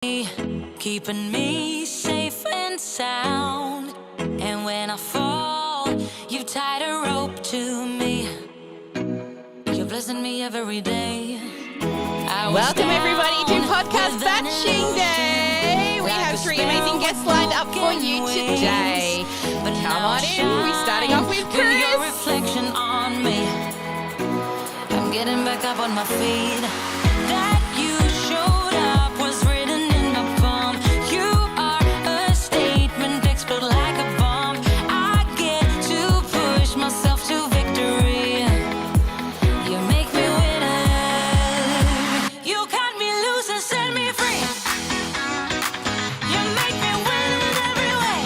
keeping me safe and sound. And when I fall, you tied a rope to me. You're blessing me every day. Welcome everybody to Podcast Batching Day. We have three amazing guests lined up for you today. Come on in. We're starting off with With your KRIS. reflection on me, I'm getting back up on my feet. That you showed up was written in my palm. You are a statement, explode like a bomb. I get to push myself to victory. You make me winner. You cut me loose and set me free. You make me win in every way.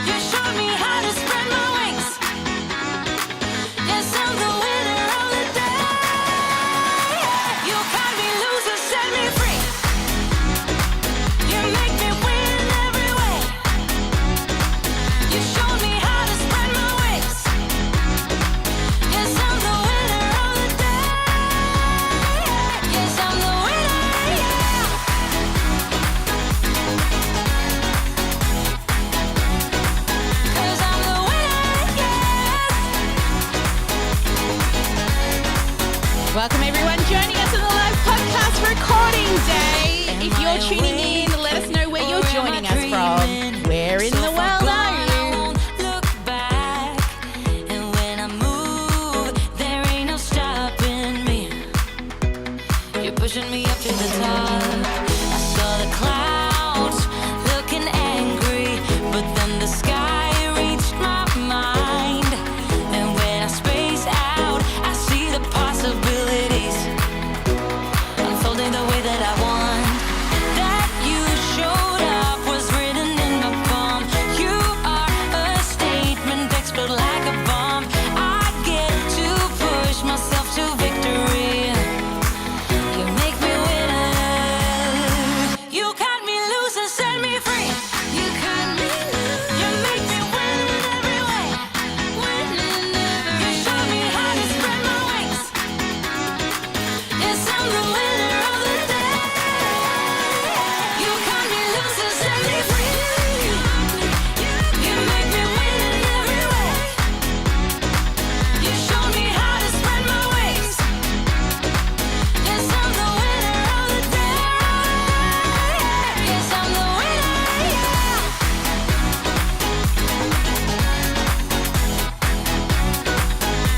You showed me how to spread my wings. Yes, I'm the winner of the day. You cut me loose and set me free. You make me win in every way. You showed me how to spread my wings. Yes, I'm the winner of the day. Yes, I'm the winner, yeah. 'Cause I'm the winner, yes. Welcome everyone joining us on the live podcast recording day. If you're tuning in, let us know where you're joining us from. Where in the world are you? Look back, and when I move, there ain't no stopping me. You're pushing me up to the top. I saw the clouds looking angry, but then the sky reached my mind. And when I space out, I see the possibilities unfolding the way that I want. That you showed up was written in my palm. You are a statement, explode like a bomb. I get to push myself to victory. You make me winner. You cut me loose and set me free. You cut me loose. You make me win in every way. You show me how to spread my wings. Yes, I'm the winner of the day. You cut me loose and set me free. You make me win in every way. You show me how to spread my wings. Yes, I'm the winner of the day. Yes, I'm the winner, yeah.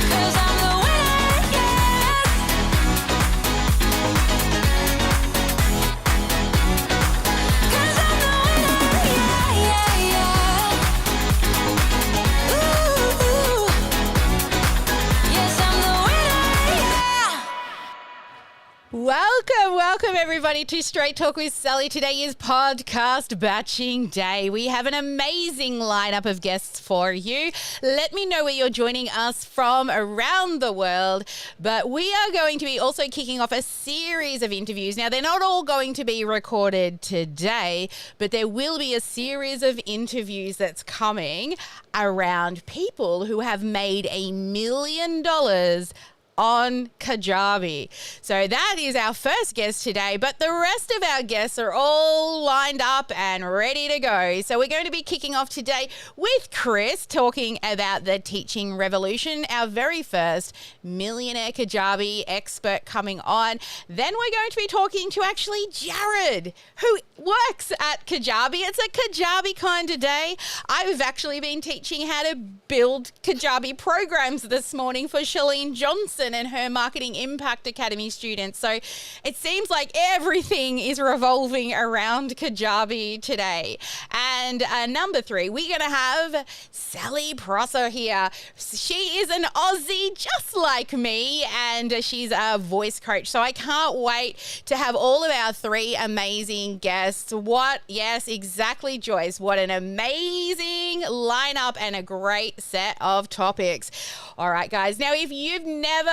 'Cause I'm the winner, yes. 'Cause I'm the winner, yeah, yeah, yeah. Ooh, yes, I'm the winner, yeah. Welcome everybody to Straight Talk with Sally. Today is Podcast Batching Day. We have an amazing lineup of guests for you. Let me know where you're joining us from around the world. But we are going to be also kicking off a series of interviews. Now, they're not all going to be recorded today, but there will be a series of interviews that's coming around people who have made $1 million on Kajabi. So that is our first guest today, but the rest of our guests are all lined up and ready to go. So we're going to be kicking off today with KRIS, talking about the teaching revolution, our very first millionaire Kajabi expert coming on. Then we're going to be talking to actually Jared, who works at Kajabi. It's a Kajabi kind of day. I've actually been teaching how to build Kajabi programs this morning for Shalene Johnson and her Marketing Impact Academy students. So it seems like everything is revolving around Kajabi today. And number 3, we're going to have Sally Prosser here. She is an Aussie just like me, and she's a voice coach. So I can't wait to have all of our 3 amazing guests. Yes, exactly, Joyce. What an amazing lineup and a great set of topics. All right, guys. Now, if you've never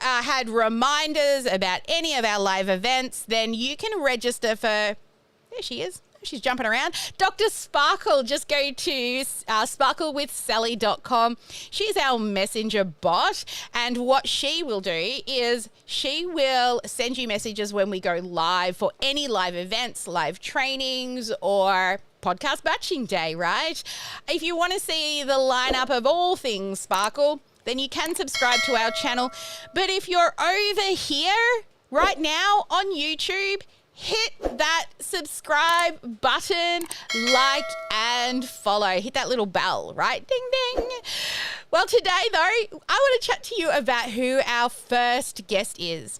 had reminders about any of our live events, then you can register for... There she is. She's jumping around. Dr. Sparkle, just go to sparklewithsally.com. She's our messenger bot. And what she will do is she will send you messages when we go live for any live events, live trainings, or podcast batching day, right? If you want to see the lineup of all things Sparkle, then you can subscribe to our channel. But if you're over here right now on YouTube, hit that subscribe button, like and follow. Hit that little bell, right? Ding, ding. Well, today, though, I want to chat to you about who our first guest is.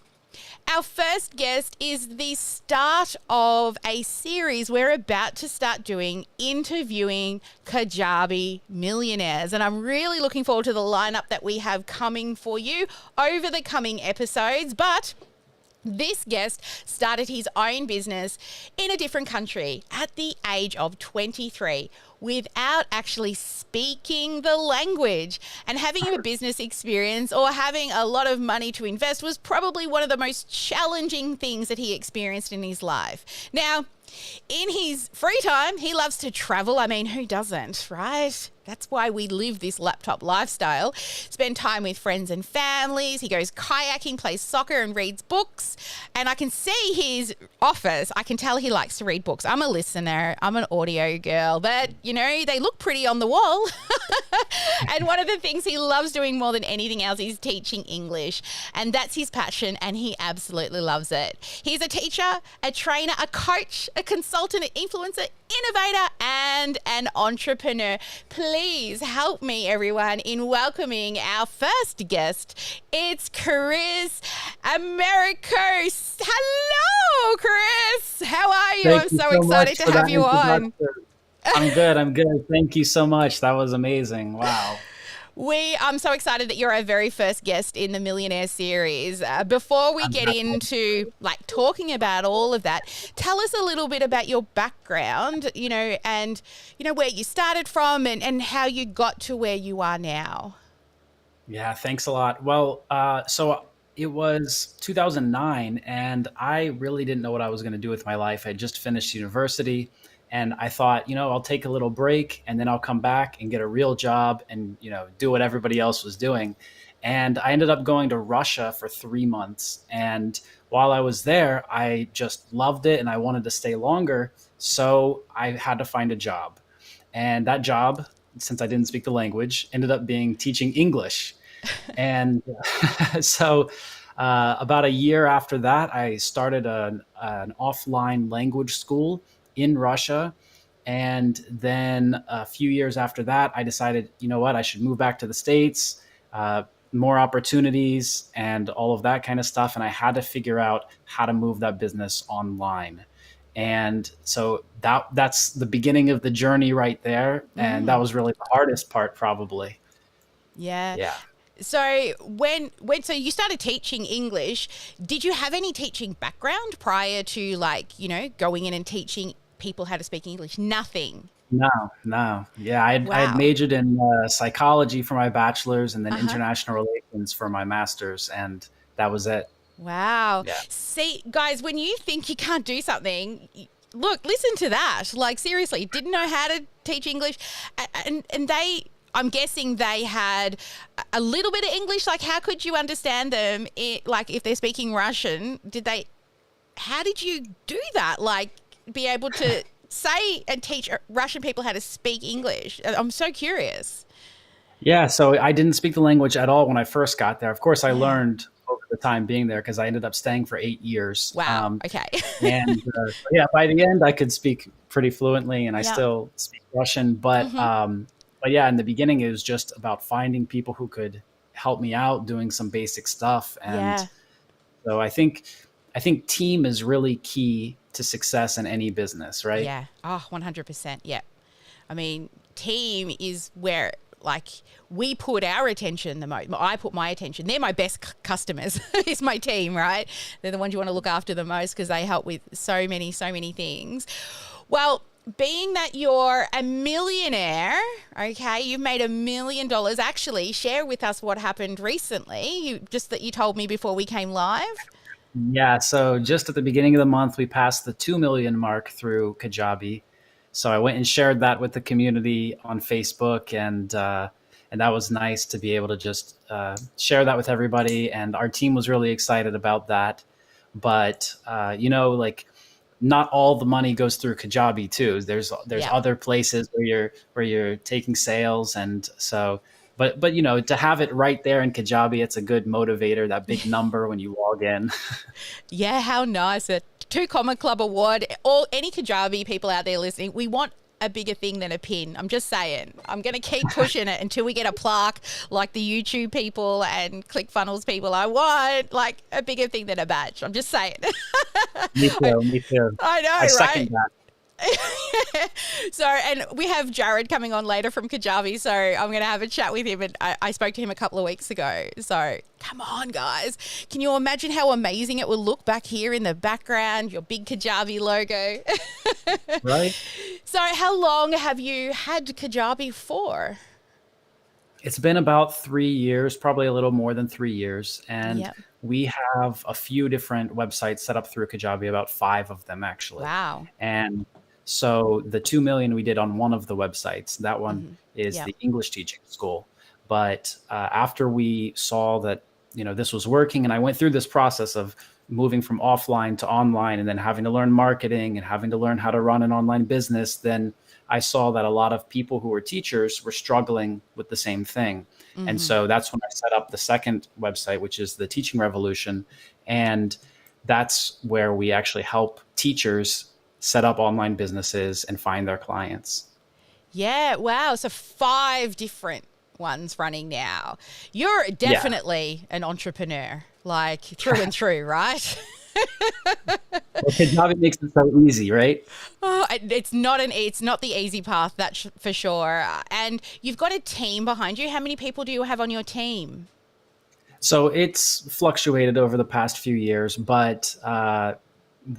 Our first guest is the start of a series we're about to start doing, interviewing Kajabi millionaires. And I'm really looking forward to the lineup that we have coming for you over the coming episodes. But this guest started his own business in a different country at the age of 23 without actually speaking the language. And having a business experience or having a lot of money to invest was probably one of the most challenging things that he experienced in his life. Now, in his free time, he loves to travel. I mean, who doesn't, right? That's why we live this laptop lifestyle. Spend time with friends and families. He goes kayaking, plays soccer and reads books. And I can see his office. I can tell he likes to read books. I'm a listener. I'm an audio girl. But, you know, they look pretty on the wall. And one of the things he loves doing more than anything else is teaching English. And that's his passion, and he absolutely loves it. He's a teacher, a trainer, a coach, a consultant, an influencer, innovator, and an entrepreneur. Please help me, everyone, in welcoming our first guest. It's KRIS AMERIKOS. Hello, Chris. How are you? Thank I'm you so so excited much to for have that you on. introduction. I'm good. Thank you so much. That was amazing. Wow. I'm so excited that you're our very first guest in the Millionaire series. Before we get into talking about all of that, tell us a little bit about your background, and where you started from and how you got to where you are now. Yeah, thanks a lot. Well, so it was 2009 and I really didn't know what I was going to do with my life. I just finished university. And I thought, I'll take a little break and then I'll come back and get a real job and, do what everybody else was doing. And I ended up going to Russia for 3 months. And while I was there, I just loved it and I wanted to stay longer. So I had to find a job. And that job, since I didn't speak the language, ended up being teaching English. And so about a year after that, I started an offline language school in Russia. And then a few years after that, I decided, I should move back to the States, more opportunities and all of that kind of stuff. And I had to figure out how to move that business online. And so that's the beginning of the journey right there. And that was really the hardest part, probably. Yeah. So so you started teaching English, did you have any teaching background prior to going in and teaching people how to speak English? Nothing. No. Yeah, I had majored in psychology for my bachelor's and then international relations for my master's, and that was it. Wow. Yeah. See, guys, when you think you can't do something, look, listen to that. Seriously, didn't know how to teach English, and I'm guessing they had a little bit of English. How could you understand them? If they're speaking Russian, how did you do that? Be able to say and teach Russian people how to speak English? I'm so curious. Yeah, so I didn't speak the language at all when I first got there. Of course, I learned over the time being there because I ended up staying for 8 years. Wow. Okay. And by the end, I could speak pretty fluently, and I still speak Russian. But in the beginning, it was just about finding people who could help me out doing some basic stuff. And so I think team is really key to success in any business, right? Yeah. Oh, 100%. Yeah. I mean, team is where we put our attention the most. I put my attention. They're my best customers. It's my team, right? They're the ones you want to look after the most because they help with so many things. Well, being that you're a millionaire, okay, you've made $1 million. Actually, share with us what happened recently. That you told me before we came live. Yeah, so just at the beginning of the month, we passed the 2 million mark through Kajabi. So I went and shared that with the community on Facebook, and that was nice to be able to just share that with everybody. And our team was really excited about that. But like, not all the money goes through Kajabi too. There's Yeah. other places where you're taking sales, and so. But to have it right there in Kajabi, it's a good motivator. That big number when you log in. Yeah, how nice. A Two Comma Club award. Any Kajabi people out there listening, we want a bigger thing than a pin. I'm just saying. I'm going to keep pushing it until we get a plaque like the YouTube people and ClickFunnels people. I want like a bigger thing than a badge. I'm just saying. Me too. Me too. I know, I second right? that. So, and we have Jared coming on later from Kajabi, so I'm going to have a chat with him. And I spoke to him a couple of weeks ago. So, come on, guys. Can you imagine how amazing it will look back here in the background, your big Kajabi logo? Right. So, how long have you had Kajabi for? It's been about 3 years, probably a little more than 3 years. And Yep. we have a few different websites set up through Kajabi, about 5 of them actually. Wow. And so the 2 million we did on one of the websites, that one is Yep. the English teaching school. But after we saw that, this was working, and I went through this process of moving from offline to online and then having to learn marketing and having to learn how to run an online business, then I saw that a lot of people who were teachers were struggling with the same thing. And so that's when I set up the second website, which is the Teaching Revolution. And that's where we actually help teachers set up online businesses and find their clients. Yeah, wow. So 5 different ones running now. You're definitely an entrepreneur, like through and through, right? Well, Kajabi makes it so easy, right? Oh, it's not the easy path, that's for sure. And you've got a team behind you. How many people do you have on your team? So it's fluctuated over the past few years, but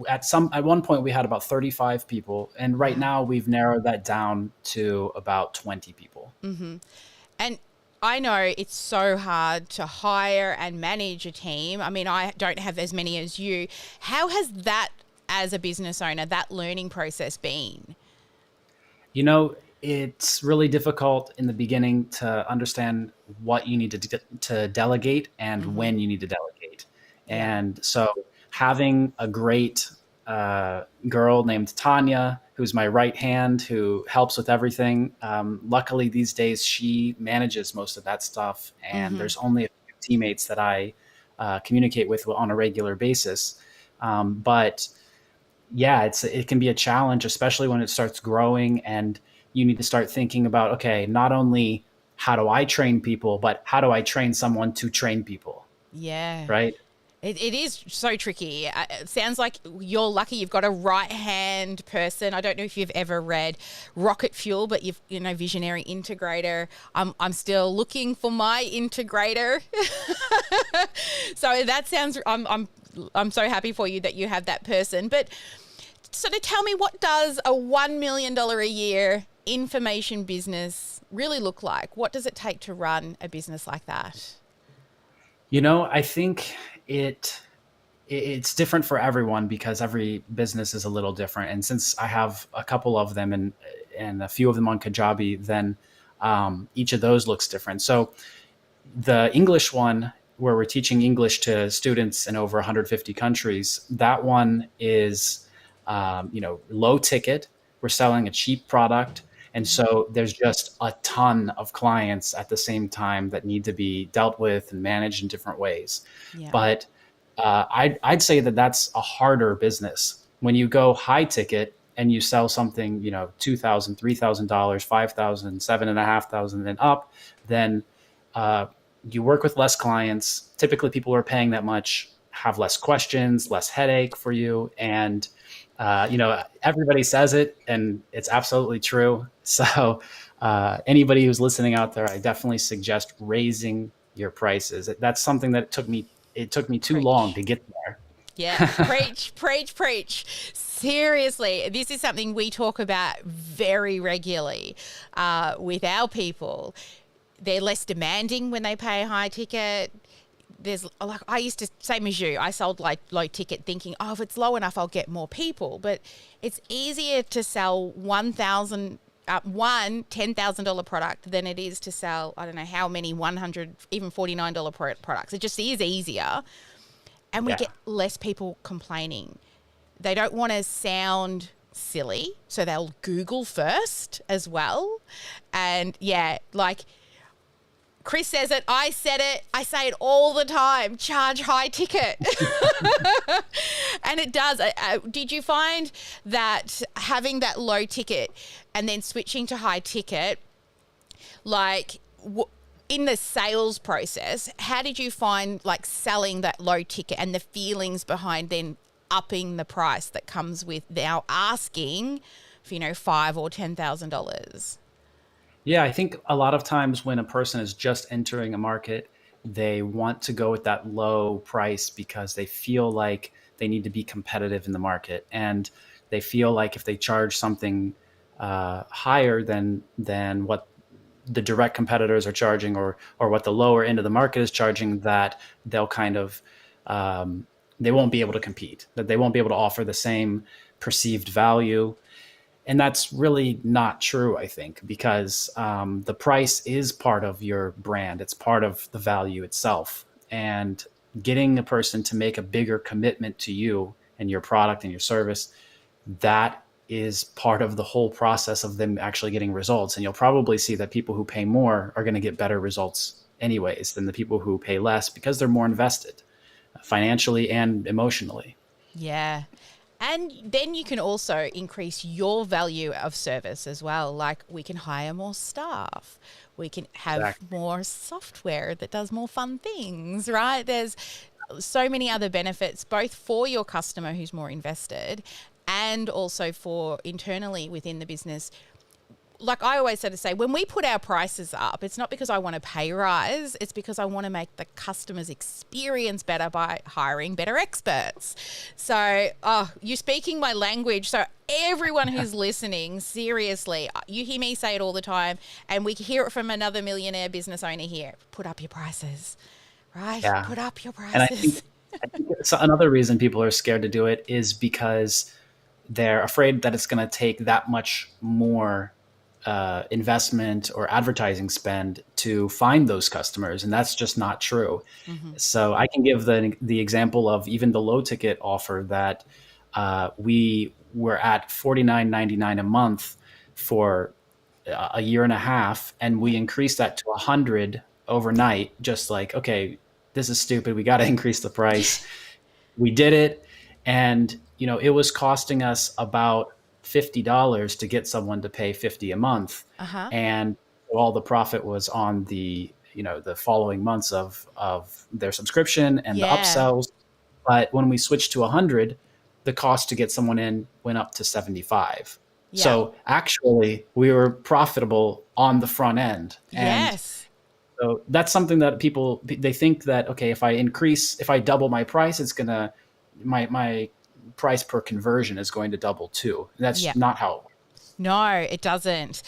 at one point we had about 35 people, and right now we've narrowed that down to about 20 people. And I know it's so hard to hire and manage a team. I mean, I don't have as many as you. How has that, as a business owner, that learning process been? It's really difficult in the beginning to understand what you need to delegate and when you need to delegate. And so having a great girl named Tanya, who's my right hand, who helps with everything. Luckily, these days, she manages most of that stuff. And there's only a few teammates that I communicate with on a regular basis. But yeah, it can be a challenge, especially when it starts growing and you need to start thinking about, okay, not only how do I train people, but how do I train someone to train people? Yeah. Right? It is so tricky. It sounds like you're lucky you've got a right-hand person. I don't know if you've ever read Rocket Fuel, but visionary integrator. I'm still looking for my integrator. So that sounds. I'm so happy for you that you have that person. But sort of tell me, what does a $1 million a year information business really look like? What does it take to run a business like that? I think it's different for everyone because every business is a little different. And since I have a couple of them and a few of them on Kajabi, then each of those looks different. So the English one, where we're teaching English to students in over 150 countries, that one is low ticket. We're selling a cheap product. And so there's just a ton of clients at the same time that need to be dealt with and managed in different ways. Yeah. But I'd say that that's a harder business. When you go high ticket and you sell something, $2,000, $3,000, $5,000, $7,500 and up, then you work with less clients. Typically, people who are paying that much have less questions, less headache for you, and everybody says it, and it's absolutely true. So anybody who's listening out there, I definitely suggest raising your prices. That's something that it took me too long to get there. Yeah, preach. Seriously, this is something we talk about very regularly with our people. They're less demanding when they pay high ticket. there's like, I used to, same as you, I sold like low ticket thinking, oh, if it's low enough, I'll get more people. But it's easier to sell one $10,000 product than it is to sell, I don't know how many $100, even $49 products. It just is easier. And we get less people complaining. They don't want to sound silly, so they'll Google first as well. And yeah, like Kris says it, I said it, I say it all the time, charge high ticket. And it does. Did you find that having that low ticket and then switching to high ticket, like in the sales process, how did you find like selling that low ticket and the feelings behind then upping the price that comes with now asking for, $5,000 or $10,000? Yeah, I think a lot of times when a person is just entering a market, they want to go with that low price because they feel like they need to be competitive in the market. And they feel like if they charge something higher than what the direct competitors are charging or what the lower end of the market is charging, that they'll kind of, they won't be able to compete, that they won't be able to offer the same perceived value. And that's really not true, I think, because the price is part of your brand. It's part of the value itself. And getting a person to make a bigger commitment to you and your product and your service, that is part of the whole process of them actually getting results. And you'll probably see that people who pay more are going to get better results anyways than the people who pay less because they're more invested financially and emotionally. Yeah. And then you can also increase your value of service as well. Like we can hire more staff. We can have more software that does more fun things, right? There's so many other benefits, both for your customer who's more invested and also for internally within the business. Like I always sort of say, when we put our prices up, it's not because I want a pay rise. It's because I want to make the customer's experience better by hiring better experts. So, you're speaking my language. So everyone who's listening, seriously, you hear me say it all the time, and we hear it from another millionaire business owner here. Put up your prices, right? Yeah. Put up your prices. And I think it's another reason people are scared to do it is because they're afraid that it's going to take that much more investment or advertising spend to find those customers. And that's just not true. Mm-hmm. So I can give the example of even the low ticket offer that we were at $49.99 a month for a year and a half. And we increased that to $100 overnight, just like, okay, this is stupid. We got to increase the price. We did it. And, it was costing us about $50 to get someone to pay $50 a month. Uh-huh. And all the profit was on the following months of their subscription and the upsells. But when we switched to 100, the cost to get someone in went up to 75. Yeah. So actually we were profitable on the front end. And yes. So that's something that people, they think that, okay, if I double my price, it's going to, my price per conversion is going to double too. That's not how it works. No, it doesn't.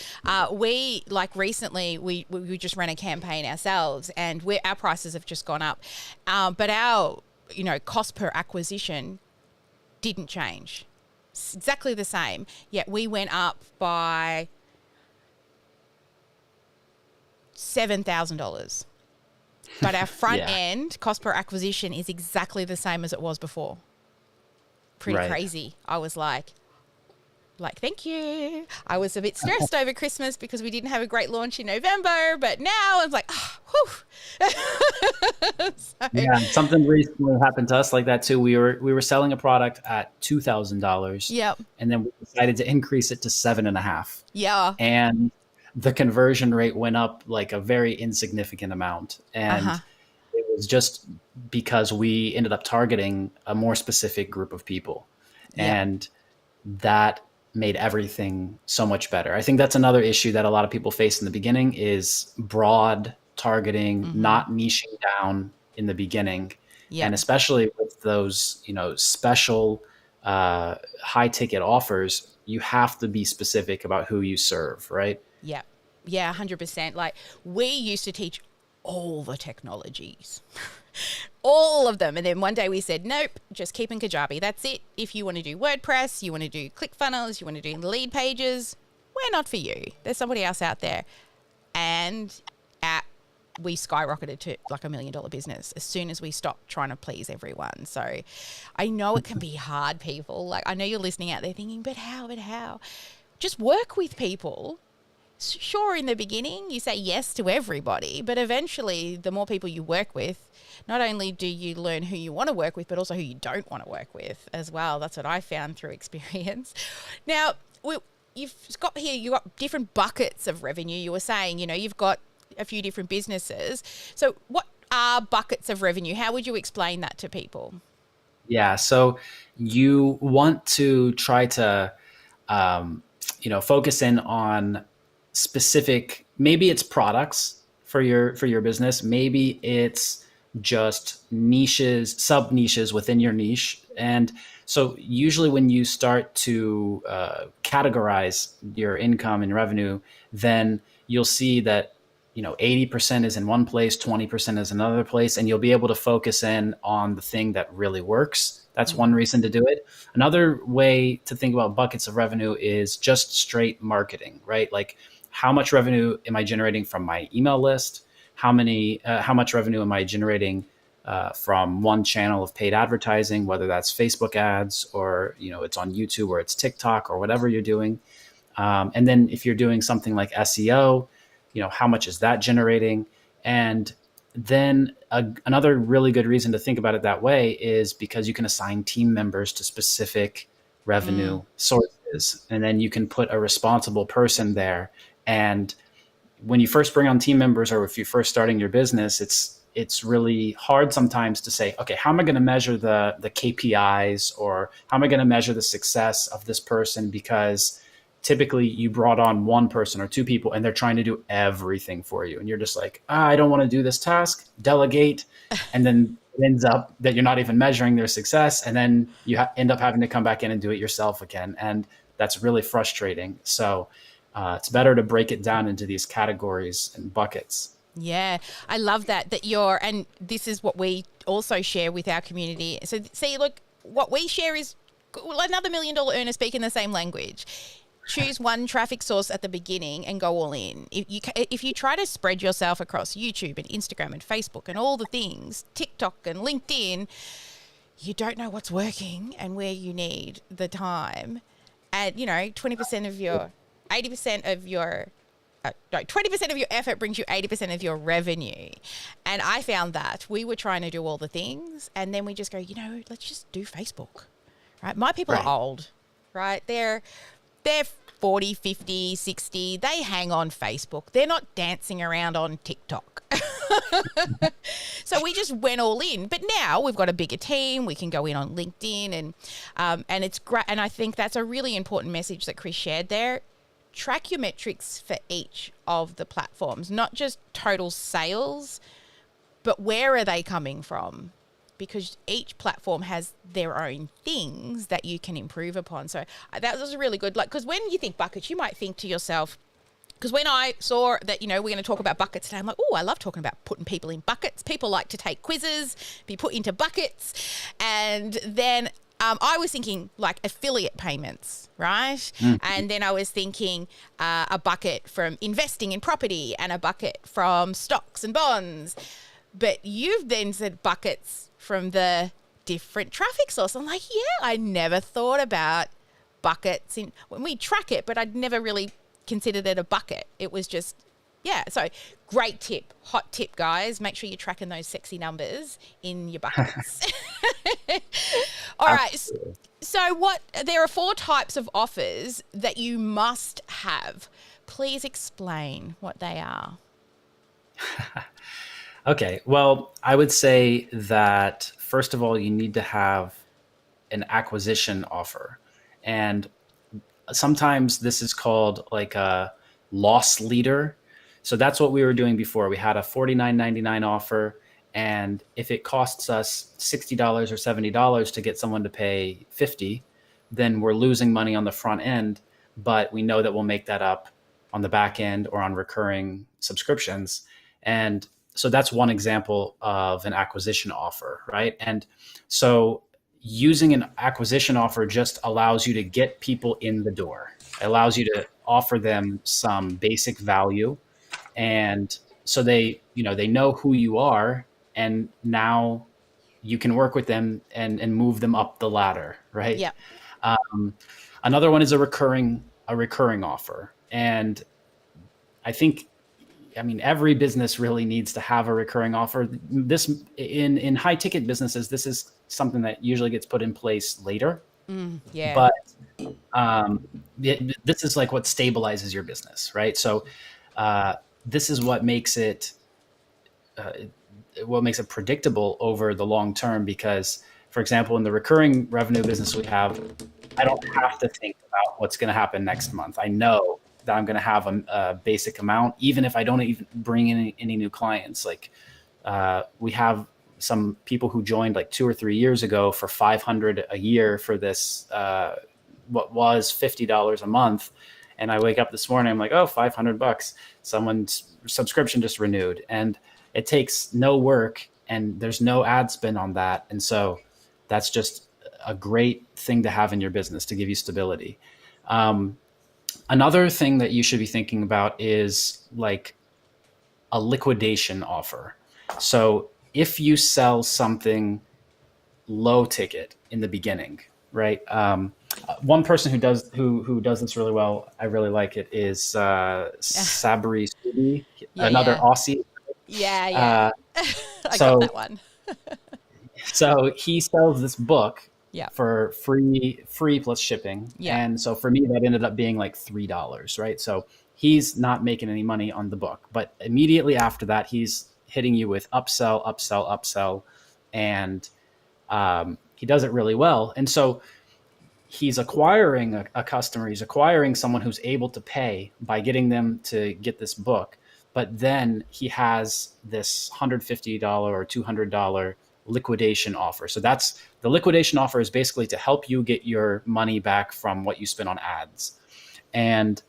We recently we just ran a campaign ourselves, and our prices have just gone up, but our cost per acquisition didn't change. It's exactly the same. Yet we went up by $7,000, but our front end cost per acquisition is exactly the same as it was before. Pretty crazy. I was like, thank you. I was a bit stressed over Christmas because we didn't have a great launch in November, but now I was like, whew. Yeah, something recently happened to us like that too. We were selling a product at $2,000. Yep. And then we decided to increase it to $7,500. Yeah. And the conversion rate went up like a very insignificant amount. And it was just because we ended up targeting a more specific group of people. And that made everything so much better. I think that's another issue that a lot of people face in the beginning is broad targeting, not niching down in the beginning. And especially with those, special high ticket offers, you have to be specific about who you serve, right? Yeah, 100%. Like we used to teach all the technologies. All of them. And then one day we said, nope, just keep in Kajabi. That's it. If you want to do WordPress, you want to do ClickFunnels, you want to do lead pages, we're not for you. There's somebody else out there. And we skyrocketed to like $1 million business as soon as we stopped trying to please everyone. So I know it can be hard, people. Like, I know you're listening out there thinking, but how? Just work with people. Sure, in the beginning, you say yes to everybody, but eventually the more people you work with, not only do you learn who you want to work with, but also who you don't want to work with as well. That's what I found through experience. Now, you've got different buckets of revenue. You were saying, you've got a few different businesses. So what are buckets of revenue? How would you explain that to people? Yeah. So you want to try to, focus in on specific, maybe it's products for your business. Maybe it's just niches, sub niches within your niche. And so usually when you start to categorize your income and revenue, then you'll see that 80% is in one place, 20% is another place, and you'll be able to focus in on the thing that really works. That's one reason to do it. Another way to think about buckets of revenue is just straight marketing, right? Like, how much revenue am I generating from my email list? How much revenue am I generating from one channel of paid advertising, whether that's Facebook ads or, it's on YouTube or it's TikTok or whatever you're doing. And then if you're doing something like SEO, how much is that generating? And then another really good reason to think about it that way is because you can assign team members to specific revenue sources, and then you can put a responsible person there. And when you first bring on team members, or if you're first starting your business, it's really hard sometimes to say, okay, how am I going to measure the KPIs, or how am I going to measure the success of this person? Because typically you brought on one person or two people and they're trying to do everything for you. And you're just like, I don't want to do this task, delegate. And then it ends up that you're not even measuring their success. And then you end up having to come back in and do it yourself again. And that's really frustrating. So it's better to break it down into these categories and buckets. Yeah, I love that and this is what we also share with our community. So see, look, what we share is another $1 million earner speaking the same language. Choose one traffic source at the beginning and go all in. If you try to spread yourself across YouTube and Instagram and Facebook and all the things, TikTok and LinkedIn, you don't know what's working and where you need the time. And 20% of your 80% of your 20% of your effort brings you 80% of your revenue. And I found that we were trying to do all the things, and then we just go, let's just do Facebook, right? My people are old, right? They're 40, 50, 60. They hang on Facebook. They're not dancing around on TikTok. So we just went all in. But now we've got a bigger team. We can go in on LinkedIn, and it's great. And I think that's a really important message that Kris shared there. Track your metrics for each of the platforms, not just total sales, but where are they coming from? Because each platform has their own things that you can improve upon. So that was really good. Because when you think buckets, you might think to yourself, because when I saw that, we're going to talk about buckets today, I'm like, oh, I love talking about putting people in buckets. People like to take quizzes, be put into buckets. And then I was thinking like affiliate payments, right? Mm-hmm. And then I was thinking a bucket from investing in property and a bucket from stocks and bonds. But you've then said buckets from the different traffic source. I'm like, yeah, I never thought about buckets when we track it, but I'd never really considered it a bucket. It was just, yeah. So great tip, hot tip, guys. Make sure you're tracking those sexy numbers in your buckets. All right. So there are 4 types of offers that you must have. Please explain what they are. Okay. Well, I would say that first of all, you need to have an acquisition offer. And sometimes this is called like a loss leader. So that's what we were doing before. We had a $49.99 offer. And if it costs us $60 or $70 to get someone to pay $50, then we're losing money on the front end, but we know that we'll make that up on the back end or on recurring subscriptions. And so that's one example of an acquisition offer, right? And so using an acquisition offer just allows you to get people in the door. It allows you to offer them some basic value, and so they know who you are, and now you can work with them and move them up the ladder, right? Yeah. Another one is a recurring offer, and I mean, every business really needs to have a recurring offer. This in high ticket businesses, this is something that usually gets put in place later. Yeah. But this is like what stabilizes your business, right? So this is what makes it predictable over the long term. Because, for example, in the recurring revenue business we have, I don't have to think about what's going to happen next month. I know that I'm going to have a basic amount, even if I don't even bring in any new clients. Like we have some people who joined like 2 or 3 years ago for $500 a year for this, what was $50 a month. And I wake up this morning, I'm like, oh, $500. Someone's subscription just renewed, and it takes no work and there's no ad spend on that. And so that's just a great thing to have in your business to give you stability. Another thing that you should be thinking about is like a liquidation offer. So if you sell something low ticket in the beginning, right? One person who does this really well, I really like it, is Sabri Sudi, another Aussie. Yeah. I so- got that one. So he sells this book Yeah. for free plus shipping. Yeah. And so for me, that ended up being like $3, right? So he's not making any money on the book, but immediately after that, he's hitting you with upsell. And he does it really well. And so he's acquiring a customer. He's acquiring someone who's able to pay by getting them to get this book. But then he has this $150 or $200 liquidation offer. So that's the liquidation offer, is basically to help you get your money back from what you spent on ads. And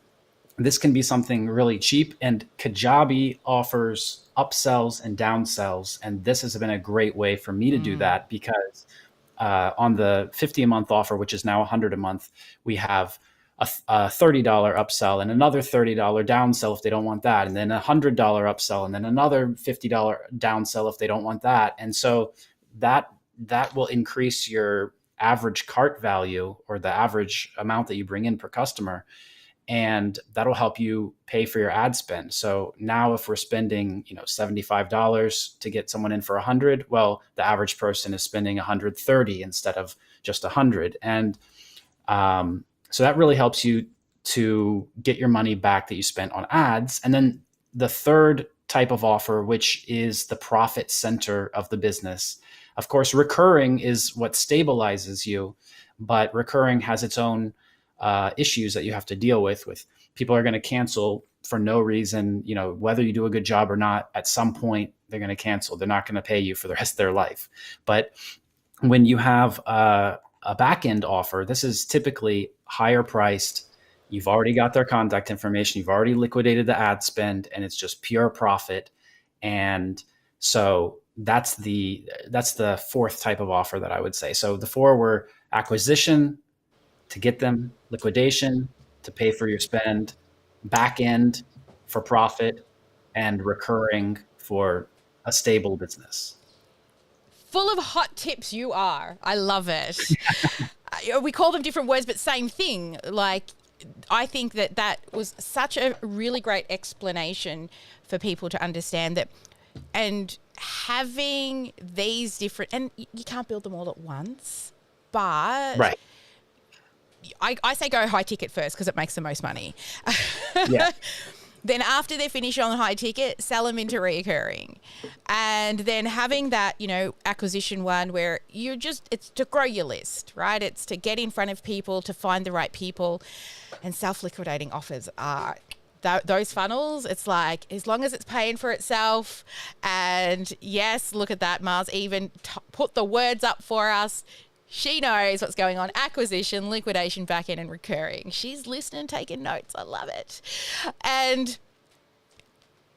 this can be something really cheap, and Kajabi offers upsells and downsells. And this has been a great way for me to do that, because on the $50 a month offer, which is now $100 a month, we have a $30 upsell and another $30 downsell if they don't want that, and then a $100 upsell, and then another $50 downsell if they don't want that. And so that will increase your average cart value, or the average amount that you bring in per customer, and that'll help you pay for your ad spend. So now if we're spending, $75 to get someone in for 100, well, the average person is spending 130 instead of just 100. And so that really helps you to get your money back that you spent on ads. And then the third type of offer, which is the profit center of the business. Of course, recurring is what stabilizes you, but recurring has its own issues that you have to deal with people are going to cancel for no reason. Whether you do a good job or not, at some point they're going to cancel. They're not going to pay you for the rest of their life. But when you have a back end offer, this is typically higher priced. You've already got their contact information. You've already liquidated the ad spend, and it's just pure profit. And so that's the fourth type of offer that I would say. So the four were acquisition to get them, liquidation to pay for your spend, back end for profit, and recurring for a stable business. Full of hot tips you are. I love it. We call them different words, but same thing. Like, I think that was such a really great explanation for people to understand that. And having these different, and you can't build them all at once, but right. I say go high ticket first because it makes the most money. Yeah. Then after they're finished on the high ticket, sell them into reoccurring. And then having that, acquisition one where it's to grow your list, right? It's to get in front of people, to find the right people. And self-liquidating offers are those funnels. It's like, as long as it's paying for itself. And yes, look at that. Mars even put the words up for us. She knows what's going on. Acquisition, liquidation, back end, and recurring. She's listening, taking notes. I love it. And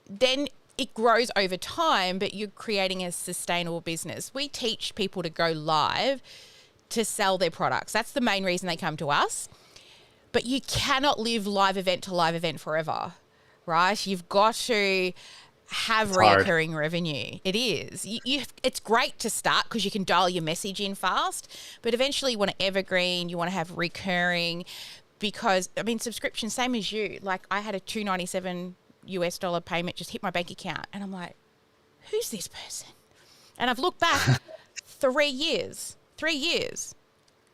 then it grows over time, but you're creating a sustainable business. We teach people to go live to sell their products. That's the main reason they come to us. But you cannot live live event to live event forever, right? You've got to have reoccurring revenue. It is. It's great to start because you can dial your message in fast, but eventually you want to evergreen, you want to have recurring, because, I mean, subscription, same as you. Like, I had a $297 US payment just hit my bank account, and I'm like, who's this person? And I've looked back 3 years,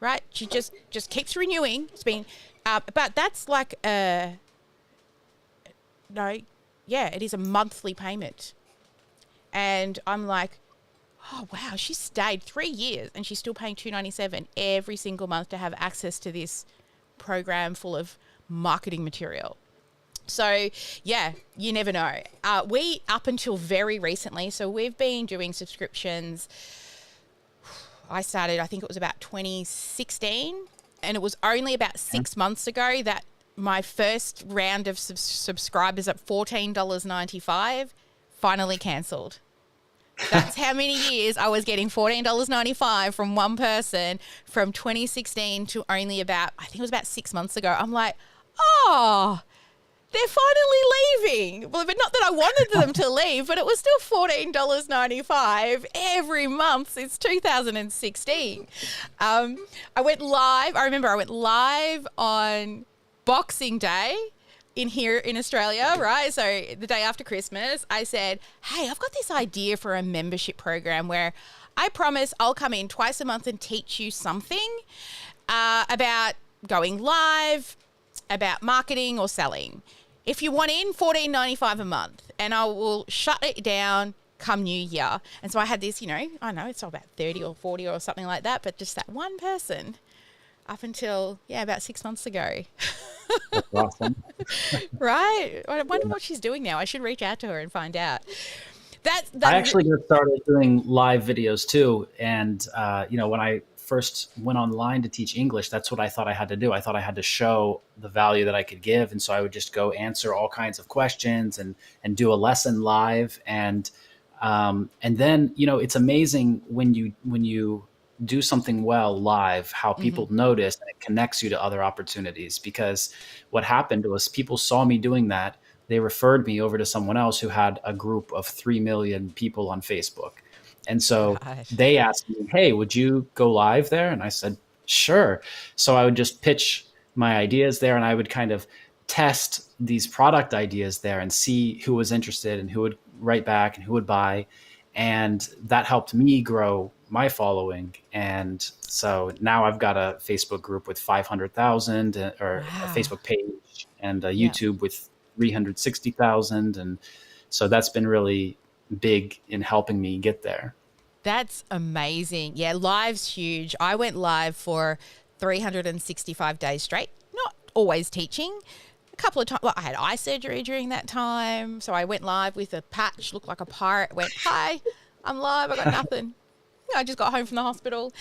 right? She just keeps renewing. It's been, but that's like it is a monthly payment. And I'm like, oh, wow, she stayed 3 years and she's still paying $297 every single month to have access to this program full of marketing material. So, yeah, you never know. We, up until very recently, so we've been doing subscriptions. I started, I think it was about 2016, and it was only about 6 months ago that my first round of subscribers at $14.95 finally cancelled. That's how many years I was getting $14.95 from one person from 2016 to only about, I think it was about 6 months ago. I'm like, oh, they're finally leaving. Well, but not that I wanted them to leave, but it was still $14.95 every month since 2016. I went live. I remember I went live on Boxing Day here in Australia, right? So the day after Christmas, I said, hey, I've got this idea for a membership program where I promise I'll come in twice a month and teach you something about going live, about marketing or selling. If you want in, $14.95 a month, and I will shut it down come New Year. And so I had this, I know it's all about 30 or 40 or something like that, but just that one person up until, about 6 months ago. That's awesome. Right? I wonder what she's doing now. I should reach out to her and find out. I actually just started doing live videos too. And, when I first went online to teach English, that's what I thought I had to do. I thought I had to show the value that I could give. And so I would just go answer all kinds of questions and do a lesson live. And then, it's amazing when you do something well live, how people notice, and it connects you to other opportunities. Because what happened was people saw me doing that. They referred me over to someone else who had a group of 3 million people on Facebook. And so they asked me, hey, would you go live there? And I said, sure. So I would just pitch my ideas there, and I would kind of test these product ideas there and see who was interested and who would write back and who would buy. And that helped me grow my following. And so now I've got a Facebook group with 500,000 or a Facebook page, and a YouTube with 360,000. And so that's been really big in helping me get there. That's amazing. Yeah, live's huge. I went live for 365 days straight, not always teaching. A couple of times, I had eye surgery during that time. So I went live with a patch, looked like a pirate, went, hi, I'm live, I got nothing. I just got home from the hospital.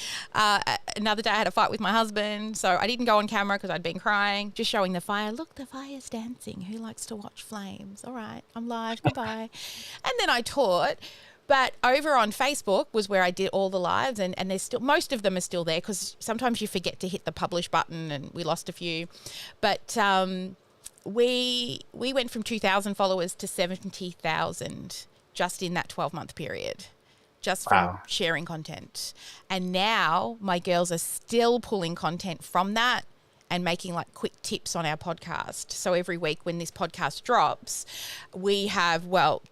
Another day I had a fight with my husband. So I didn't go on camera because I'd been crying, just showing the fire. Look, the fire's dancing. Who likes to watch flames? All right, I'm live, goodbye. And then I taught. But over on Facebook was where I did all the lives, and there's still, most of them are still there because sometimes you forget to hit the publish button, and we lost a few. But we went from 2,000 followers to 70,000 just in that 12-month period, just from sharing content. And now my girls are still pulling content from that and making like quick tips on our podcast. So every week when this podcast drops, we have,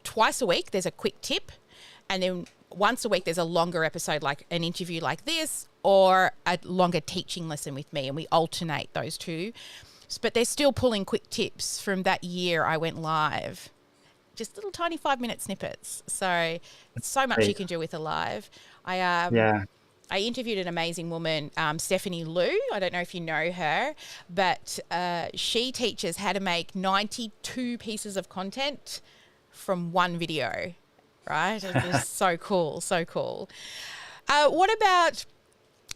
twice a week there's a quick tip. And then once a week, there's a longer episode, like an interview like this, or a longer teaching lesson with me. And we alternate those two. But they're still pulling quick tips from that year I went live. Just little tiny 5-minute snippets. So so much you can do with a live. I interviewed an amazing woman, Stephanie Liu. I don't know if you know her, but she teaches how to make 92 pieces of content from one video. Right? It's so cool, so cool. What about,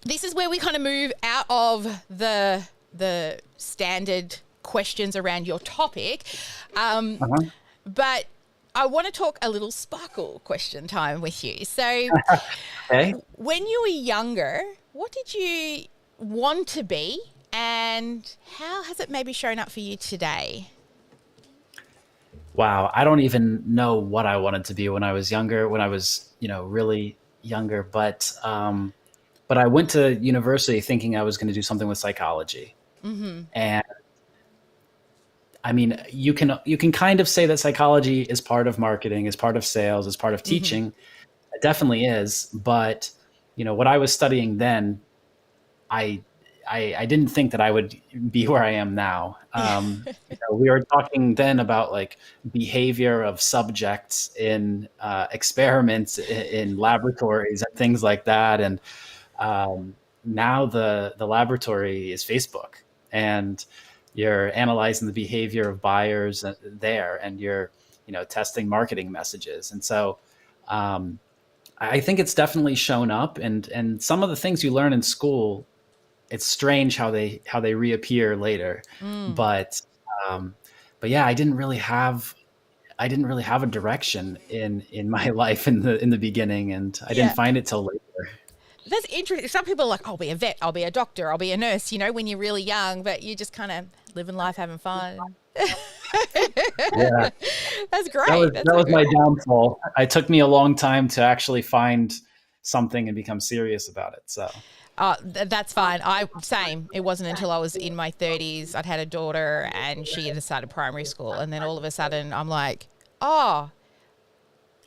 this is where we kind of move out of the standard questions around your topic. But I want to talk a little sparkle question time with you. So, Okay. when you were younger, what did you want to be, and how has it maybe shown up for you today? Wow, I don't even know what I wanted to be when I was younger, when I was, really younger, but I went to university thinking I was going to do something with psychology. And I mean, you can kind of say that psychology is part of marketing, is part of sales, is part of teaching. It definitely is, but what I was studying then, I I didn't think that I would be where I am now. We were talking then about like behavior of subjects in experiments in laboratories and things like that, and now the laboratory is Facebook, and you're analyzing the behavior of buyers there, and you're testing marketing messages, and so. I think it's definitely shown up, and some of the things you learn in school, it's strange how they reappear later. But but yeah, I didn't really have a direction in my life in the beginning, and I didn't Yeah. find it till later. That's interesting. Some people are like, I'll be a vet, I'll be a doctor, I'll be a nurse, when you're really young, but you just kind of living life, having fun. Yeah, That's great. that was That's that so was good. my downfall. It took me a long time to actually find something and become serious about it. So That's fine. Same. It wasn't until I was in my 30s. I'd had a daughter and she had started primary school. And then all of a sudden I'm like, oh,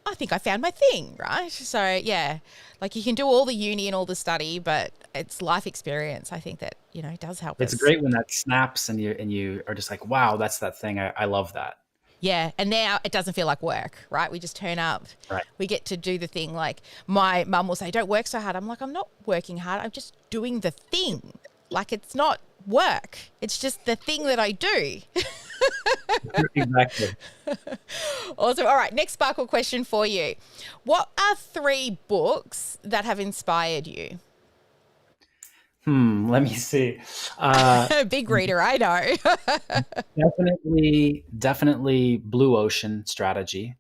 I think I found my thing, right? So, yeah, like you can do all the uni and all the study, but it's life experience. I think that, does help it's us. great when that snaps and you are just like, wow, that's that thing. I love that. Yeah. And now it doesn't feel like work, right? We just turn up. Right. We get to do the thing. Like my mum will say, don't work so hard. I'm like, I'm not working hard. I'm just doing the thing. Like it's not work. It's just the thing that I do. Exactly. Awesome. All right. Next sparkle question for you. What are 3 books that have inspired you? Let me see. Big reader, I know. Definitely Blue Ocean Strategy.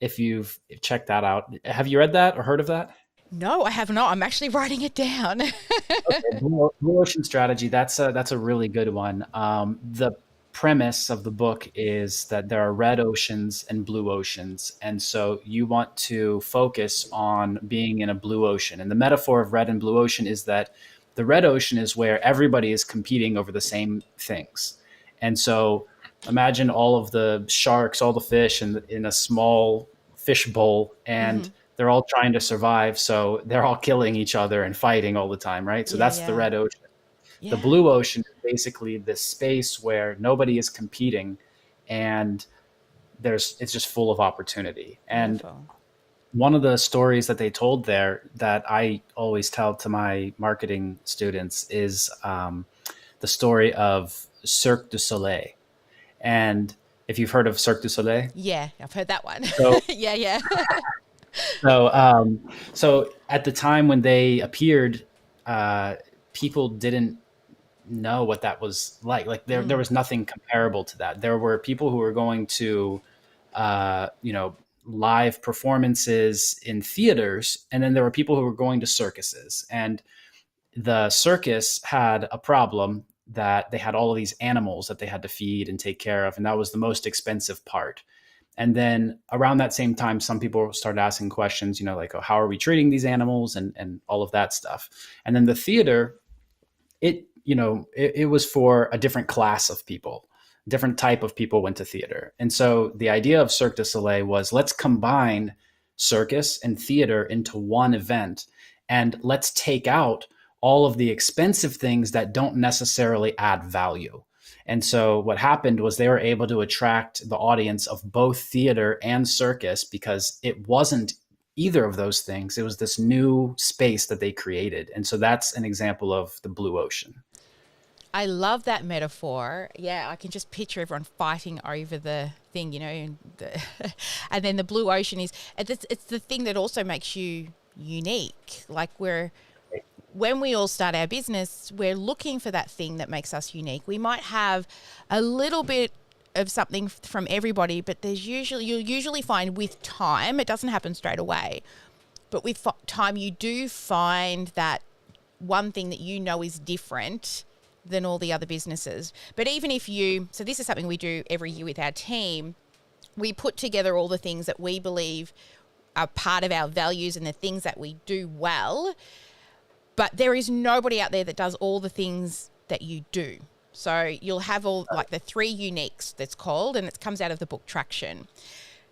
If you've checked that out, have you read that or heard of that? No, I have not. I'm actually writing it down. Okay, Blue Ocean Strategy. That's a really good one. The premise of the book is that there are red oceans and blue oceans, and so you want to focus on being in a blue ocean. And the metaphor of red and blue ocean is that the red ocean is where everybody is competing over the same things, and so imagine all of the sharks, all the fish in a small fish bowl, and they're all trying to survive. So they're all killing each other and fighting all the time, right? So Yeah, that's the yeah. red ocean. The Yeah. blue ocean is basically this space where nobody is competing, and it's just full of opportunity. And Beautiful. one of the stories that they told there that I always tell to my marketing students is the story of Cirque du Soleil. And if you've heard of Cirque du Soleil, Yeah, I've heard that one. so Yeah, yeah. so at the time when they appeared, people didn't know what that was like. Like there was nothing comparable to that. There were people who were going to, live performances in theaters, and then there were people who were going to circuses. And the circus had a problem that they had all of these animals that they had to feed and take care of, and that was the most expensive part. And then around that same time, some people started asking questions, like, oh, how are we treating these animals and all of that stuff. And then the theater, it was for a different class of people, different type of people went to theater. And so the idea of Cirque du Soleil was, let's combine circus and theater into one event, and let's take out all of the expensive things that don't necessarily add value. And so what happened was they were able to attract the audience of both theater and circus because it wasn't either of those things. It was this new space that they created. And so that's an example of the blue ocean. I love that metaphor. Yeah, I can just picture everyone fighting over the thing, and then the blue ocean it's the thing that also makes you unique. Like when we all start our business, we're looking for that thing that makes us unique. We might have a little bit of something from everybody, but you'll usually find with time, it doesn't happen straight away, but with time you do find that one thing that you know is different than all the other businesses. But even if so this is something we do every year with our team. We put together all the things that we believe are part of our values and the things that we do well. But there is nobody out there that does all the things that you do. So you'll have all like the 3 uniques that's called, and it comes out of the book Traction.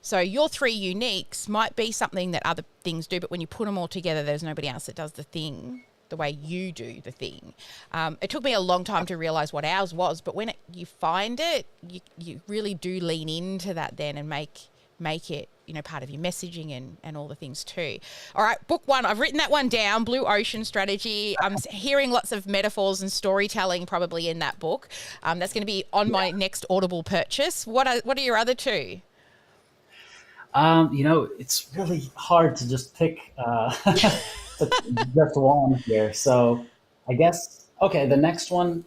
So your 3 uniques might be something that other things do, but when you put them all together, there's nobody else that does the thing the way you do the thing. It took me a long time to realize what ours was, but when you find it, you really do lean into that then and make it, part of your messaging and all the things too. All right, book 1, I've written that one down, Blue Ocean Strategy. I'm hearing lots of metaphors and storytelling probably in that book. That's going to be on my next Audible purchase. What are your other 2? It's really hard to just pick just one here. So I guess, okay, the next one,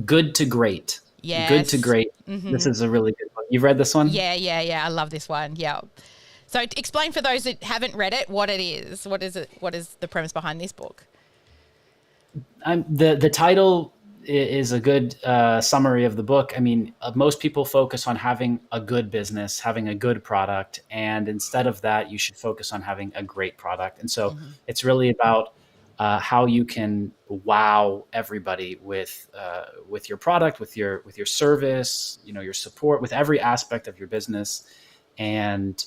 Good to Great. Yes. Good to Great. Mm-hmm. This is a really good one. You've read this one? Yeah. I love this one. Yeah. So explain for those that haven't read it what it is. What is it? What is the premise behind this book? The title is a good summary of the book. I mean, most people focus on having a good business, having a good product, and instead of that, you should focus on having a great product. And so it's really about how you can wow everybody with your product, with your service, your support, with every aspect of your business. And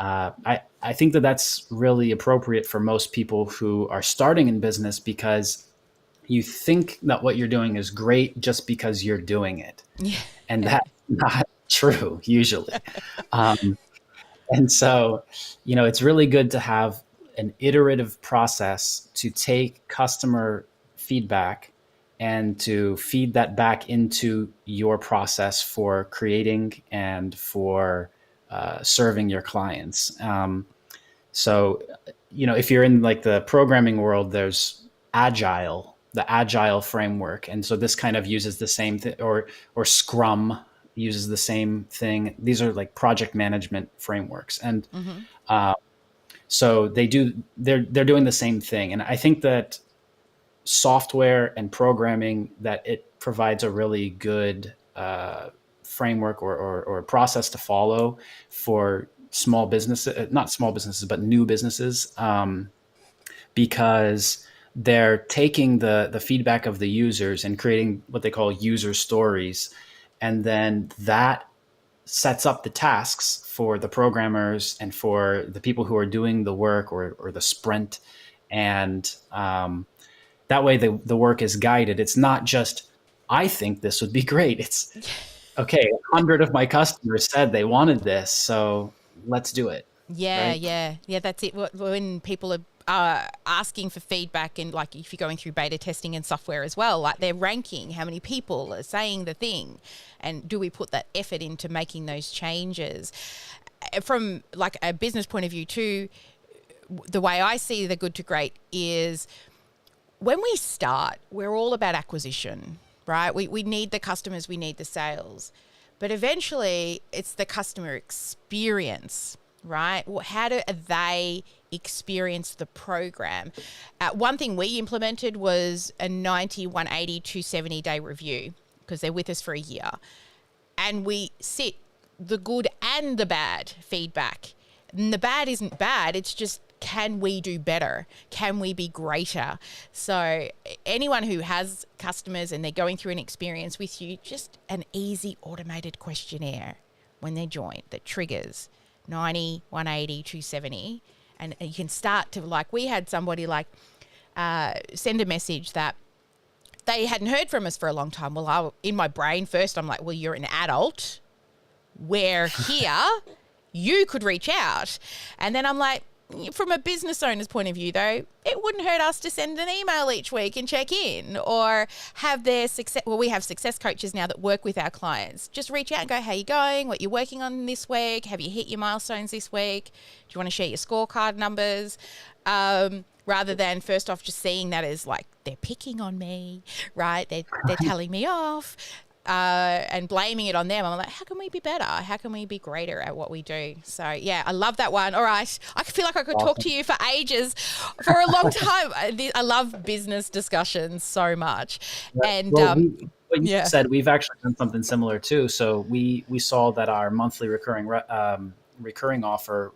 I think that's really appropriate for most people who are starting in business, because you think that what you're doing is great just because you're doing it. Yeah. And that's not true usually. And so, it's really good to have an iterative process to take customer feedback and to feed that back into your process for creating and for serving your clients. So, if you're in like the programming world, there's the agile framework. And so this kind of uses the same thing, or Scrum uses the same thing. These are like project management frameworks. And so they're doing the same thing. And I think that software and programming, that it provides a really good framework or process to follow for small businesses, not small businesses, but new businesses, because they're taking the feedback of the users and creating what they call user stories. And then that sets up the tasks for the programmers and for the people who are doing the work or the sprint. And that way the work is guided. It's not just, I think this would be great. It's, okay, 100 of my customers said they wanted this, so let's do it. Yeah, right? yeah, that's it. When people are asking for feedback, and like if you're going through beta testing and software as well, like they're ranking how many people are saying the thing, and do we put that effort into making those changes? From like a business point of view too, the way I see the good to great is when we start, we're all about acquisition, right? We need the customers, we need the sales, but eventually it's the customer experience, right? How do they experience the program? One thing we implemented was a 90, 180, 270 day review, because they're with us for a year. And we sit the good and the bad feedback. And the bad isn't bad. It's just, can we do better? Can we be greater? So anyone who has customers and they're going through an experience with you, just an easy automated questionnaire when they join that triggers 90, 180, 270. And you can start to, like, we had somebody like send a message that they hadn't heard from us for a long time. Well, in my brain first, I'm like, well, you're an adult. We're here. You could reach out. And then I'm like, from a business owner's point of view, though, it wouldn't hurt us to send an email each week and check in, or have their success. Well, we have success coaches now that work with our clients. Just reach out and go, how you going? What you're working on this week? Have you hit your milestones this week? Do you want to share your scorecard numbers? Rather than first off just seeing that as like, they're picking on me, right? They're telling me off. and blaming it on them. I'm like, how can we be better? How can we be greater at what we do? So, yeah, I love that one. All right. I feel like I could talk to you for ages, for a long time. I love business discussions so much. And, what you said, we've actually done something similar too. So we saw that our monthly recurring offer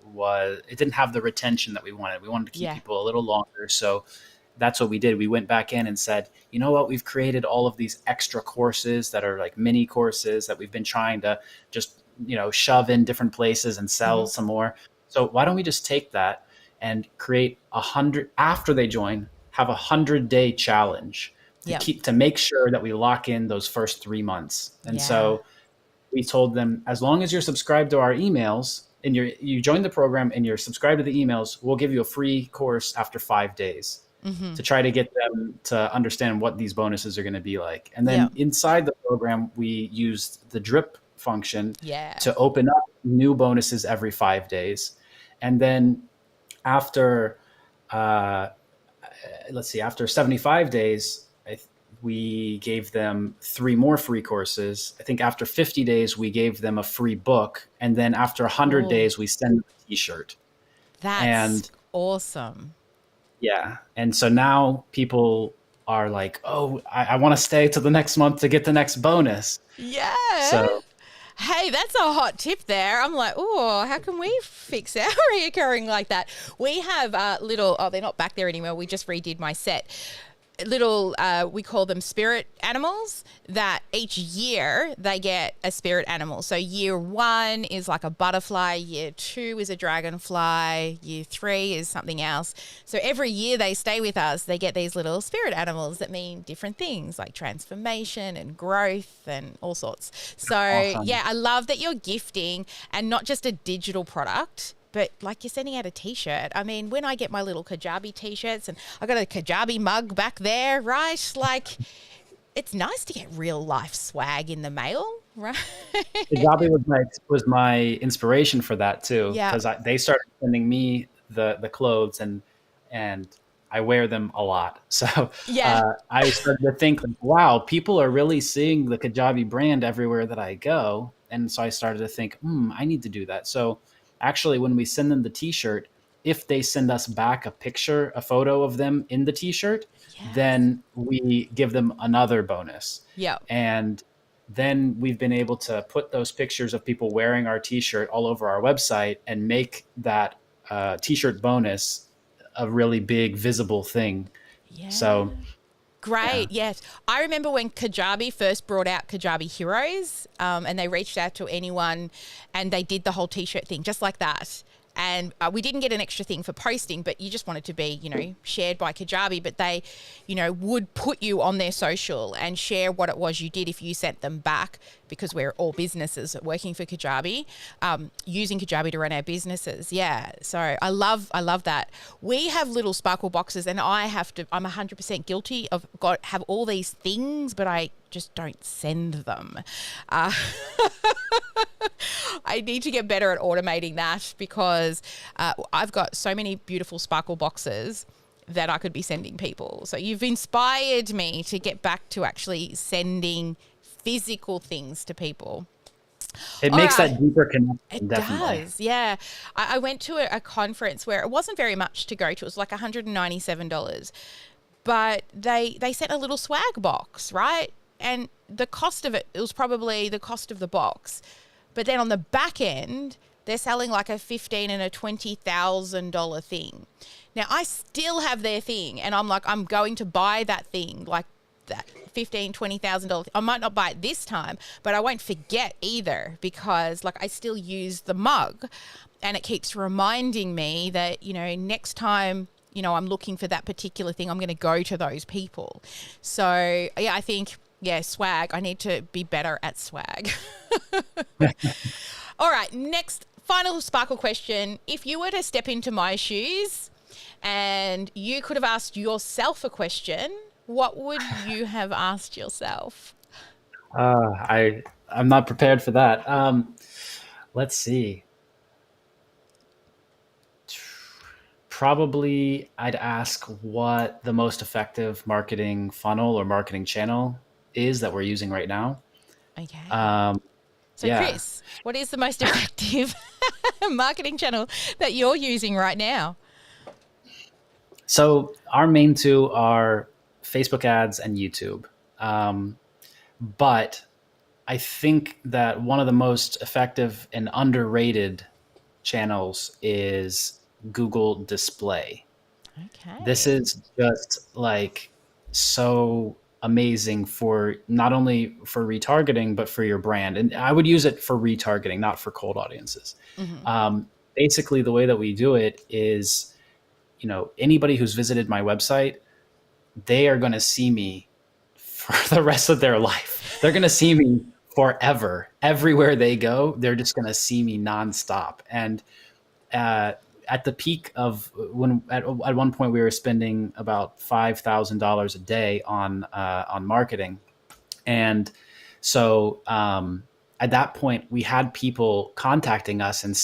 it didn't have the retention that we wanted. We wanted to keep people a little longer. So that's what we did. We went back in and said, you know what, we've created all of these extra courses that are like mini courses that we've been trying to just, shove in different places and sell some more. So why don't we just take that and create 100 after they join, have 100-day challenge to make sure that we lock in those first 3 months. And so we told them, as long as you're subscribed to our emails and you join the program and you're subscribed to the emails, we'll give you a free course after 5 days to try to get them to understand what these bonuses are going to be like. And then inside the program, we used the drip function to open up new bonuses every 5 days. And then after, after 75 days, we gave them 3 more free courses. I think after 50 days, we gave them a free book. And then after 100 days, we send them a t-shirt. That's awesome. Yeah. And so now people are like, oh, I want to stay to the next month to get the next bonus. Yeah. So, hey, that's a hot tip there. I'm like, oh, how can we fix our reoccurring like that? We have they're not back there anymore. We just redid my set. We call them spirit animals, that each year they get a spirit animal. So year 1 is like a butterfly, year 2 is a dragonfly, year 3 is something else. So every year they stay with us, they get these little spirit animals that mean different things like transformation and growth and all sorts. So awesome. Yeah, I love that you're gifting and not just a digital product, but like you're sending out a t-shirt. I mean, when I get my little Kajabi t-shirts and I got a Kajabi mug back there, right? Like, it's nice to get real life swag in the mail, right? Kajabi was my inspiration for that too. Because they started sending me the clothes and I wear them a lot. So I started to think, like, wow, people are really seeing the Kajabi brand everywhere that I go. And so I started to think, I need to do that. So actually, when we send them the t-shirt, if they send us back a photo of them in the t-shirt, then we give them another bonus. Yeah. And then we've been able to put those pictures of people wearing our t-shirt all over our website and make that t-shirt bonus a really big visible thing. Yeah. So great. Yeah. Yes. I remember when Kajabi first brought out Kajabi Heroes, and they reached out to anyone and they did the whole t-shirt thing just like that. And we didn't get an extra thing for posting, but you just wanted to be, shared by Kajabi. But they, would put you on their social and share what it was you did if you sent them back, because we're all businesses working for Kajabi, using Kajabi to run our businesses. Yeah. So I love that. We have little sparkle boxes, and I'm 100% guilty of have all these things, but I just don't send them. I need to get better at automating that, because I've got so many beautiful sparkle boxes that I could be sending people. So you've inspired me to get back to actually sending physical things to people. It makes that deeper connection. It definitely does, yeah. I went to a conference where it wasn't very much to go to. It was like $197. But they sent a little swag box, right? And the cost of it was probably the cost of the box. But then on the back end, they're selling like a $15,000 and a $20,000 thing. Now, I still have their thing, and I'm like, I'm going to buy that thing, like that $15,000, $20,000. I might not buy it this time, but I won't forget either, because like I still use the mug, and it keeps reminding me that, next time, I'm looking for that particular thing, I'm going to go to those people. So yeah, I think, swag. I need to be better at swag. All right, next final sparkle question. If you were to step into my shoes and you could have asked yourself a question, what would you have asked yourself? I'm not prepared for that. Let's see. Probably I'd ask what the most effective marketing funnel or marketing channel is that we're using right now. Okay. So, yeah. Chris, what is the most effective marketing channel that you're using right now? So our main two are Facebook ads and YouTube. But I think that one of the most effective and underrated channels is Google Display. This Okay. is just like so amazing for not only for retargeting, but for your brand. And I would use it for retargeting, not for cold audiences. Mm-hmm. Basically, the way that we do it is, anybody who's visited my website, they are going to see me for the rest of their life. They're going to see me forever. Everywhere they go, they're just going to see me nonstop. And at the peak of when at one point we were spending about $5,000 a day on marketing, and so at that point we had people contacting us, and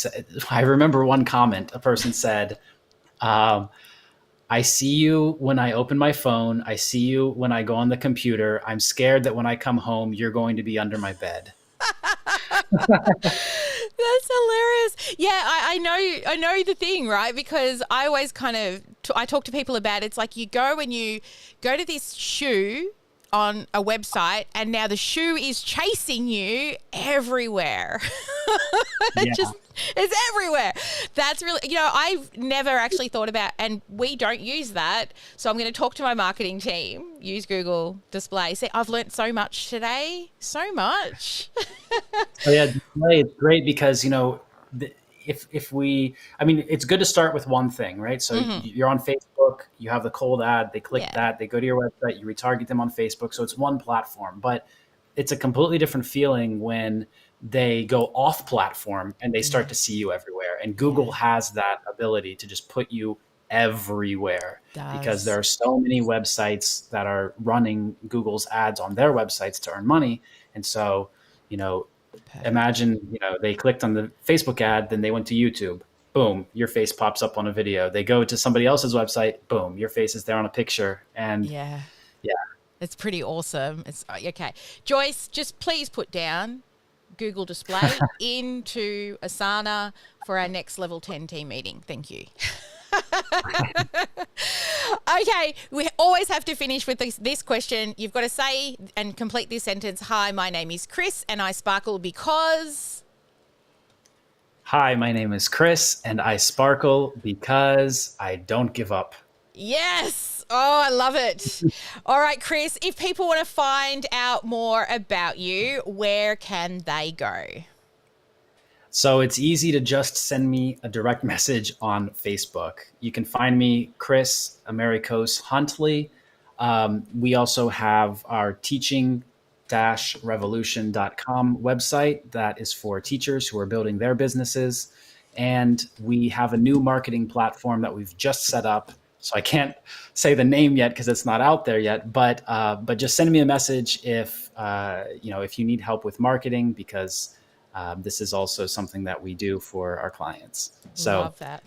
I remember one comment. A person said, I see you when I open my phone. I see you when I go on the computer. I'm scared that when I come home, you're going to be under my bed. That's hilarious. Yeah, I know the thing, right? Because I always I talk to people about it. It's like you go to this shoe on a website, and now the shoe is chasing you everywhere. Yeah. It's everywhere. That's really, I've never actually thought about, and we don't use that. So I'm going to talk to my marketing team, use Google Display. See, I've learned so much today. So much. So yeah, display is great because, it's good to start with one thing, right? So you're on Facebook, you have the cold ad, they click that, they go to your website, you retarget them on Facebook. So it's one platform, but it's a completely different feeling when they go off platform and they start to see you everywhere. And Google has that ability to just put you everywhere because there are so many websites that are running Google's ads on their websites to earn money. And so, imagine, they clicked on the Facebook ad, then they went to YouTube. Boom, your face pops up on a video. They go to somebody else's website. Boom, your face is there on a picture. And yeah. It's pretty awesome. It's okay. Joyce, just please put down Google Display into Asana for our next level 10 team meeting. Thank you. Okay, we always have to finish with this question. You've got to say and complete this sentence. Hi, my name is Chris and I sparkle because... Hi, my name is Chris and I sparkle because I don't give up. Yes. Oh, I love it. All right, Chris, if people want to find out more about you, where can they go? So it's easy to just send me a direct message on Facebook. You can find me, KRIS AMERIKOS Huntley. We also have our teaching-revolution.com website that is for teachers who are building their businesses. And we have a new marketing platform that we've just set up. So I can't say the name yet because it's not out there yet, but just send me a message if you need help with marketing, because this is also something that we do for our clients. So love that.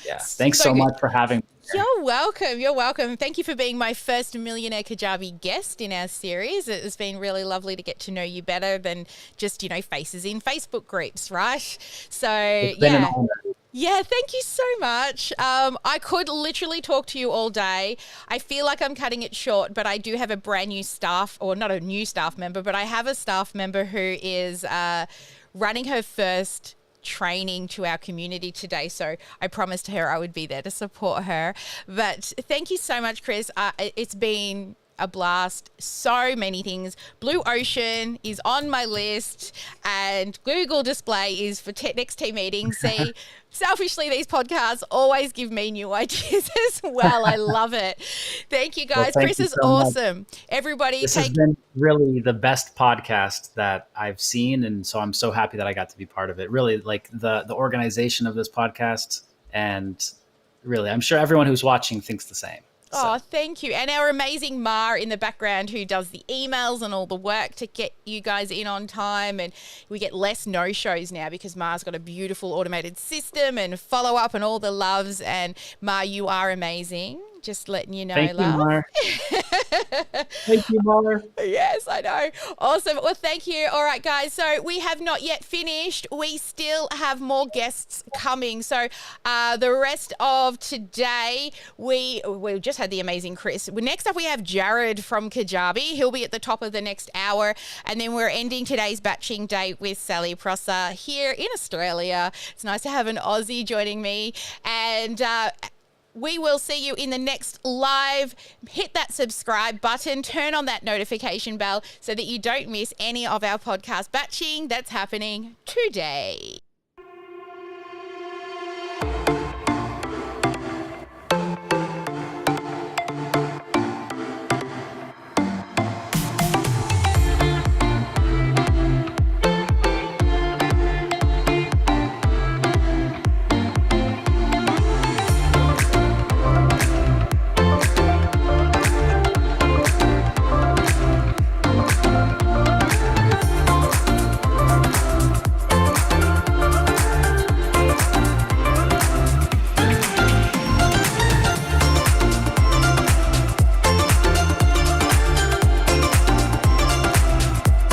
Yeah. Thanks so much for having me. You're welcome. You're welcome. Thank you for being my first Millionaire Kajabi guest in our series. It has been really lovely to get to know you better than just, faces in Facebook groups, right? So, It's been an honor. Yeah, thank you so much. I could literally talk to you all day. I feel like I'm cutting it short, but I do have a brand new staff, or not a new staff member, but I have a staff member who is running her first training to our community today. So I promised her I would be there to support her. But thank you so much, Chris. It's been a blast. So many things. Blue Ocean is on my list, and Google Display is for next team meetings. See, selfishly, these podcasts always give me new ideas as well. I love it. Thank you, guys. Well, Chris is so awesome. Much. Everybody, this has been really the best podcast that I've seen, and so I'm so happy that I got to be part of it. Really, like the organization of this podcast, and really, I'm sure everyone who's watching thinks the same. Oh, thank you. And our amazing Ma in the background who does the emails and all the work to get you guys in on time. And we get less no-shows now because Ma's got a beautiful automated system and follow-up and all the loves. And Ma, you are amazing. Just letting you know, Thank you, love. Mar. Thank you, Mar. Yes, I know. Awesome. Well, thank you. All right, guys. So we have not yet finished. We still have more guests coming. So the rest of today, we just had the amazing KRIS. Next up, we have Jared from Kajabi. He'll be at the top of the next hour. And then we're ending today's batching day with Sally Prosser here in Australia. It's nice to have an Aussie joining me. And we will see you in the next live. Hit that subscribe button, turn on that notification bell so that you don't miss any of our podcast batching that's happening today.